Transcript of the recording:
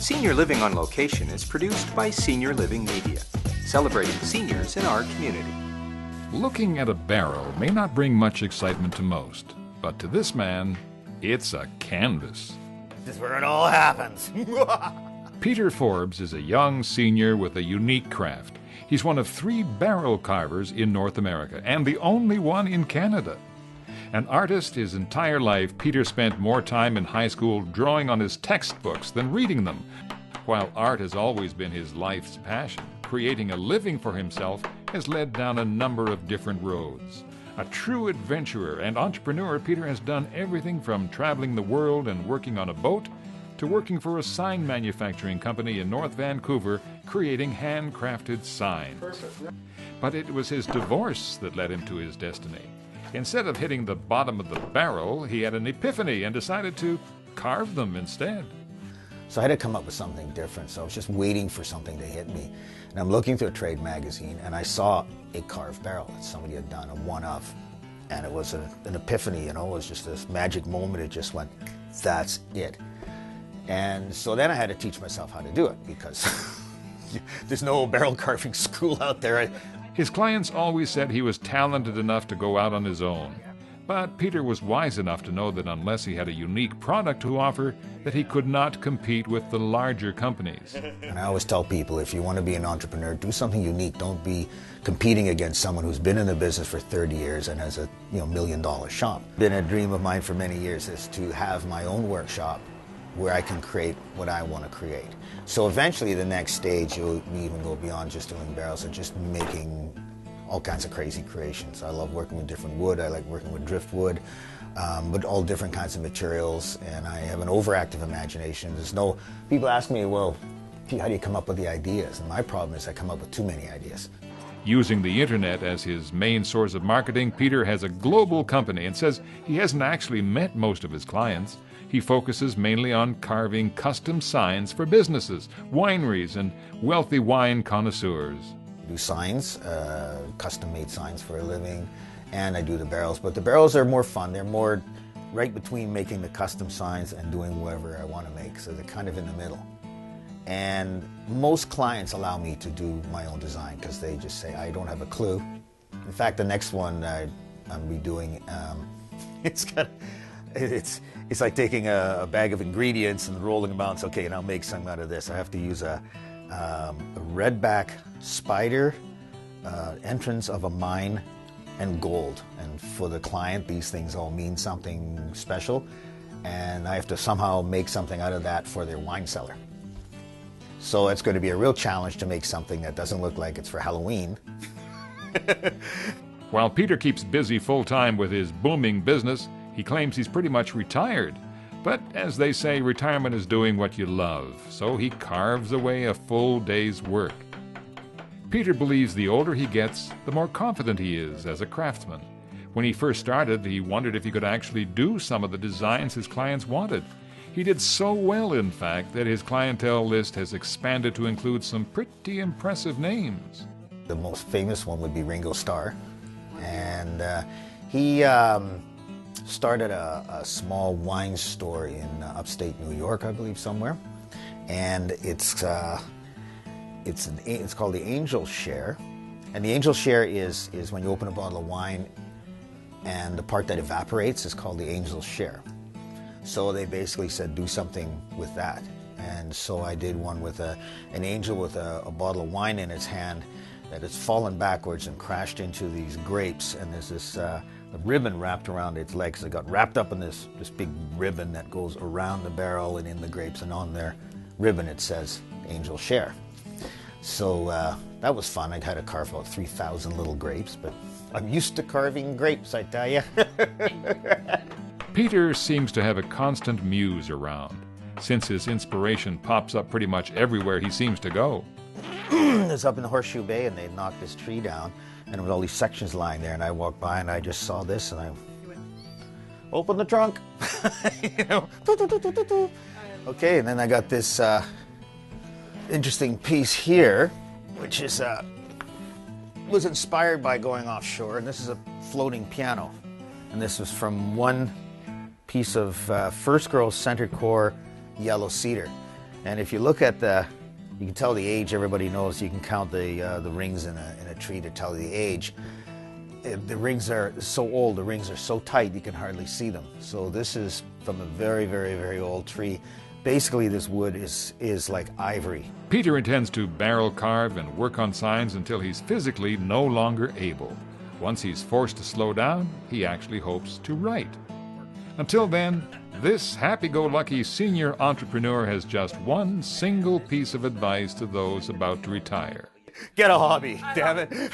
Senior Living on Location is produced by Senior Living Media, celebrating seniors in our community. Looking at a barrel may not bring much excitement to most, but to this man, it's a canvas. This is where it all happens. Peter Forbes is a young senior with a unique craft. He's one of 3 barrel carvers in North America, and the only one in Canada. An artist his entire life, Peter spent more time in high school drawing on his textbooks than reading them. While art has always been his life's passion, creating a living for himself has led down a number of different roads. A true adventurer and entrepreneur, Peter has done everything from traveling the world and working on a boat to working for a sign manufacturing company in North Vancouver, creating handcrafted signs. Perfect. But it was his divorce that led him to his destiny. Instead of hitting the bottom of the barrel, he had an epiphany and decided to carve them instead. So I had to come up with something different, so I was just waiting for something to hit me. And I'm looking through a trade magazine, and I saw a carved barrel that somebody had done, a one-of. And it was an epiphany, you know, it was just this magic moment. It just went, that's it. And so then I had to teach myself how to do it, because there's no barrel carving school out there. His clients always said he was talented enough to go out on his own. But Peter was wise enough to know that unless he had a unique product to offer, that he could not compete with the larger companies. And I always tell people, if you want to be an entrepreneur, do something unique. Don't be competing against someone who's been in the business for 30 years and has a $1 million shop. Been a dream of mine for many years is to have my own workshop where I can create what I want to create. So eventually the next stage, you'll even go beyond just doing barrels and just making all kinds of crazy creations. I love working with different wood. I like working with driftwood, but all different kinds of materials. And I have an overactive imagination. People ask me, well, how do you come up with the ideas? And my problem is I come up with too many ideas. Using the internet as his main source of marketing, Peter has a global company and says he hasn't actually met most of his clients. He focuses mainly on carving custom signs for businesses, wineries, and wealthy wine connoisseurs. I do signs, custom-made signs for a living, and I do the barrels. But the barrels are more fun. They're more right between making the custom signs and doing whatever I want to make, so they're kind of in the middle. And most clients allow me to do my own design because they just say, I don't have a clue. In fact, the next one I'm redoing, it's like taking a bag of ingredients and rolling them out and say, okay, and I'll make something out of this. I have to use a redback spider, entrance of a mine, and gold. And for the client, these things all mean something special. And I have to somehow make something out of that for their wine cellar. So it's going to be a real challenge to make something that doesn't look like it's for Halloween. While Peter keeps busy full-time with his booming business, he claims he's pretty much retired. But as they say, retirement is doing what you love, so he carves away a full day's work. Peter believes the older he gets, the more confident he is as a craftsman. When he first started, he wondered if he could actually do some of the designs his clients wanted. He did so well, in fact, that his clientele list has expanded to include some pretty impressive names. The most famous one would be Ringo Starr. And he started a small wine store in upstate New York, I believe, somewhere. And it's called the Angel Share. And the Angel Share is when you open a bottle of wine and the part that evaporates is called the Angel Share. So they basically said, do something with that. And so I did one with an angel with a bottle of wine in its hand that has fallen backwards and crashed into these grapes. And there's this ribbon wrapped around its legs. It got wrapped up in this big ribbon that goes around the barrel and in the grapes. And on their ribbon it says, Angel Share. So that was fun. I'd had to carve about 3,000 little grapes, but I'm used to carving grapes, I tell you. Peter seems to have a constant muse around, since his inspiration pops up pretty much everywhere he seems to go. I was up in the Horseshoe Bay and they knocked this tree down and there was all these sections lying there, and I walked by and I just saw this and I opened the trunk. You know. Okay, and then I got this interesting piece here, which is was inspired by going offshore, and this is a floating piano. And this was from one piece of First Girl Center Core yellow cedar. And if you look at you can tell the age. Everybody knows you can count the rings in a tree to tell the age. The rings are so old, the rings are so tight you can hardly see them. So this is from a very, very, very old tree. Basically, this wood is like ivory. Peter intends to barrel carve and work on signs until he's physically no longer able. Once he's forced to slow down, he actually hopes to write. Until then, this happy-go-lucky senior entrepreneur has just one single piece of advice to those about to retire. Get a hobby, damn it.